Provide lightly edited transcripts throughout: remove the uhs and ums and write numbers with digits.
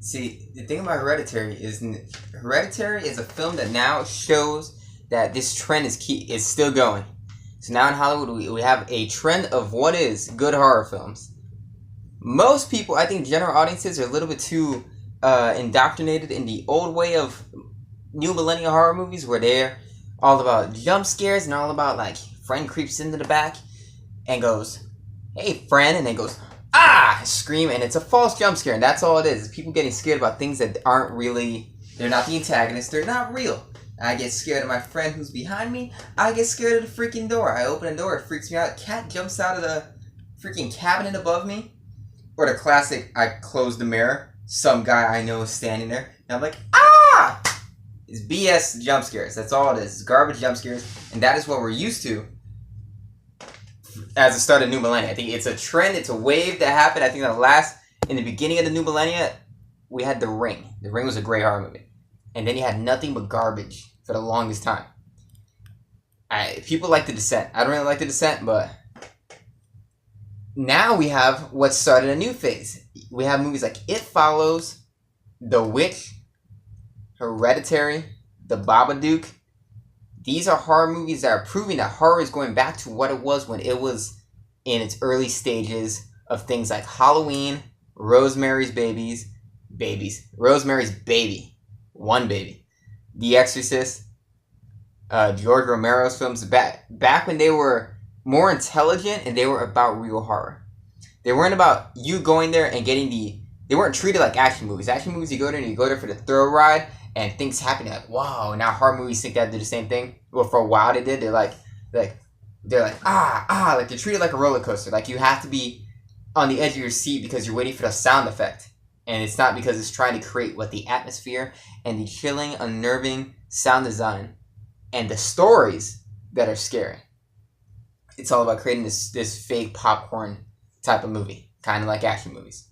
See, the thing about Hereditary is a film that now shows that this trend is still going. So now in Hollywood, we have a trend of what is good horror films. Most people, I think general audiences, are a little bit too indoctrinated in the old way of new millennial horror movies where they're all about jump scares and all about like friend creeps into the back and goes, "Hey friend," and then goes, "Ah!" scream, and it's a false jump scare, and that's all it is. People getting scared about things that aren't really, they're not the antagonist, they're not real. I get scared of my friend who's behind me. I get scared of the freaking door. I open a door, it freaks me out. Cat jumps out of the freaking cabinet above me. Or the classic, I close the mirror, some guy I know is standing there, and I'm like, "Ah!" It's BS jump scares. That's all it is. It's garbage jump scares, and that is what we're used to as the start of new millennia. I think it's a trend, it's a wave that happened. I think in the beginning of the new millennia, we had The Ring. The Ring was a great horror movie. And then you had nothing but garbage for the longest time. People like The Descent. I don't really like The Descent, but now we have what started a new phase. We have movies like It Follows, The Witch, Hereditary, The Babadook. These are horror movies that are proving that horror is going back to what it was when it was in its early stages of things like Halloween, Rosemary's Baby, One Baby, The Exorcist, George Romero's films, back when they were more intelligent and they were about real horror. They weren't about you going there and they weren't treated like action movies. Action movies, you go there for the thrill ride, and things happen. You're like, wow. Now horror movies think that do the same thing. Well, for a while they did. They're like like they're treated like a roller coaster. Like you have to be on the edge of your seat because you're waiting for the sound effect, and it's not because it's trying to create what the atmosphere and the chilling, unnerving sound design and the stories that are scary. It's all about creating this fake popcorn type of movie, kind of like action movies.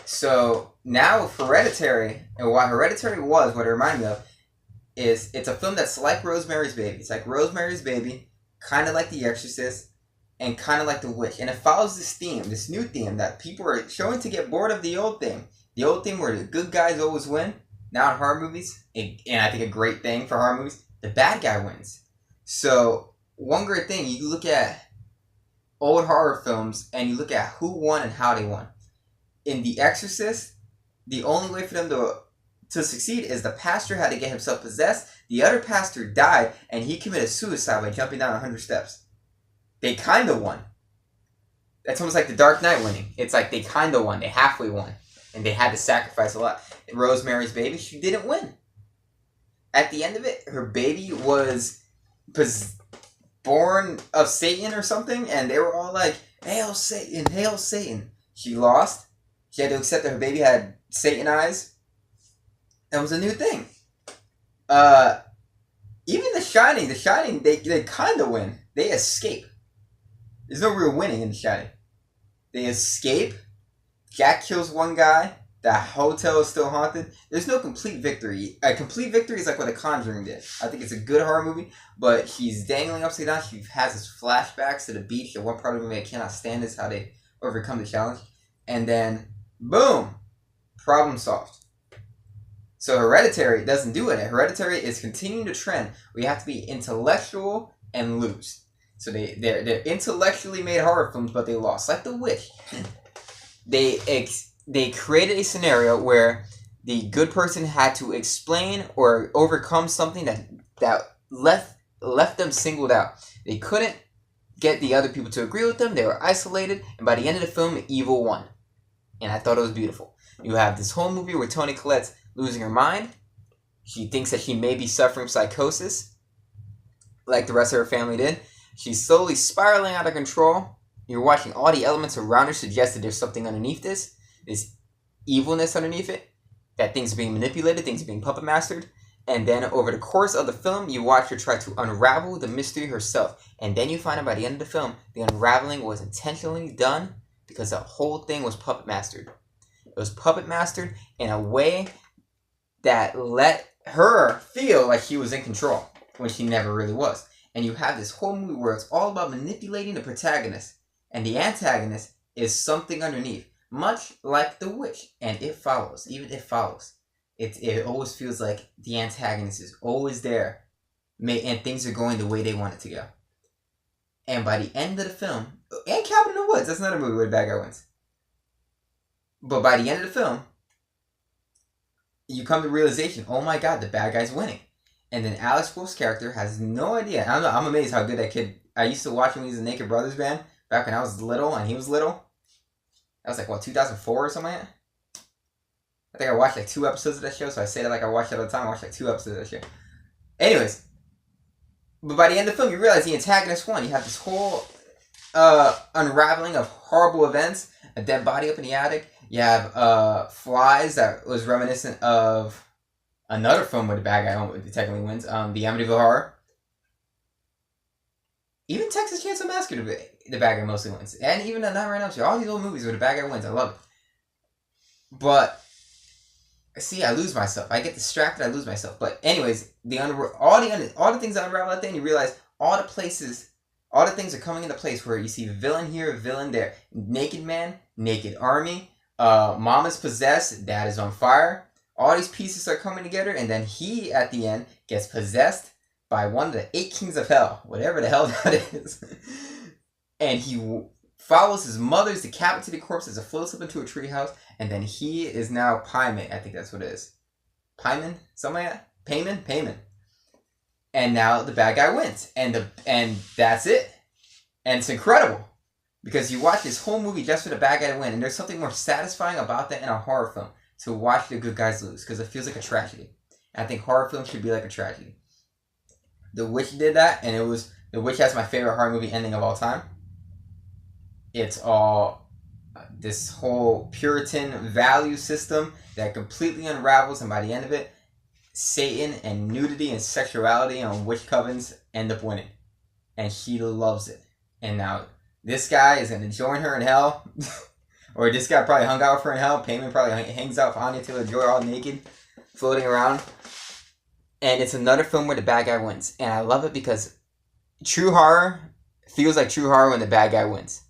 So now Hereditary, and what Hereditary was, what it reminded me of, is it's a film that's like Rosemary's Baby. It's like Rosemary's Baby, kind of like The Exorcist, and kind of like The Witch. And it follows this new theme that people are showing to get bored of the old theme. The old theme where the good guys always win. Now in horror movies, and I think a great thing for horror movies, the bad guy wins. So one great thing, you look at old horror films and you look at who won and how they won. In The Exorcist, the only way for them to succeed is the pastor had to get himself possessed. The other pastor died, and he committed suicide by jumping down 100 steps. They kind of won. That's almost like The Dark Knight winning. It's like they kind of won. They halfway won. And they had to sacrifice a lot. In Rosemary's Baby, she didn't win. At the end of it, her baby was born of Satan or something, and they were all like, "Hail Satan, hail Satan." She lost. She had to accept that her baby had Satan eyes. That was a new thing. Even The Shining, they kind of win. They escape. There's no real winning in The Shining. They escape. Jack kills one guy. The hotel is still haunted. There's no complete victory. A complete victory is like what The Conjuring did. I think it's a good horror movie, but she's dangling upside down. She has this flashbacks to the beach. The one part of the movie I cannot stand is how they overcome the challenge. And then, boom, problem solved. So Hereditary doesn't do it. Hereditary is continuing the trend where you have to be intellectual and lose. So they're intellectually made horror films, but they lost. Like The Witch. They created a scenario where the good person had to explain or overcome something that left them singled out. They couldn't get the other people to agree with them. They were isolated, and by the end of the film, evil won. And I thought it was beautiful. You have this whole movie where Toni Collette's losing her mind. She thinks that she may be suffering psychosis, like the rest of her family did. She's slowly spiraling out of control. You're watching all the elements around her suggest that there's something underneath this evilness underneath it, that things are being manipulated, things are being puppet mastered, and then over the course of the film, you watch her try to unravel the mystery herself, and then you find out by the end of the film, the unraveling was intentionally done because the whole thing was puppet mastered. It was puppet mastered in a way that let her feel like she was in control when she never really was. And you have this whole movie where it's all about manipulating the protagonist, and the antagonist is something underneath. much like The Witch, and It Follows. Even It Follows, it always feels like the antagonist is always there, and things are going the way they want it to go. And by the end of the film, and Cabin in the Woods, that's another movie where the bad guy wins. But by the end of the film, you come to the realization, oh my god, the bad guy's winning. And then Alex Wolff's character has no idea. I'm amazed how good that kid. I used to watch him when he was in Naked Brothers band back when I was little and he was little. That was like, what, 2004 or something like that? I think I watched like 2 episodes of that show, so I say that like I watch it all the time. I watched like 2 episodes of that show. Anyways, but by the end of the film, you realize the antagonist won. You have this whole unraveling of horrible events, a dead body up in the attic. You have flies that was reminiscent of another film where the bad guy technically wins, the Amityville Horror. Even Texas Chainsaw Massacre, the bad guy mostly wins. And even The Nightmare on Elm Street, all these old movies where the bad guy wins, I love it. But, see, I lose myself. I get distracted, I lose myself. But anyways, all the things that unravel at the end, you realize all the things are coming into place where you see villain here, villain there. Naked man, naked army, mama's possessed, dad is on fire. All these pieces are coming together, and then he, at the end, gets possessed by one of the 8 kings of hell, whatever the hell that is. And he follows his mother's decapitated corpse as it floats up into a treehouse, and then he is now Payman. I think that's what it is. Payman? Something like that? Payman. And now the bad guy wins. And that's it. And it's incredible. Because you watch this whole movie just for the bad guy to win, and there's something more satisfying about that in a horror film. To watch the good guys lose, because it feels like a tragedy. I think horror films should be like a tragedy. The Witch did that, and The Witch has my favorite horror movie ending of all time. It's all this whole Puritan value system that completely unravels, and by the end of it, Satan and nudity and sexuality and witch covens end up winning. And she loves it. And now, this guy is going to join her in hell. Or this guy probably hung out with her in hell. Payman probably hangs out with Anya Taylor-Joy all naked, floating around. And it's another film where the bad guy wins. And I love it because true horror feels like true horror when the bad guy wins.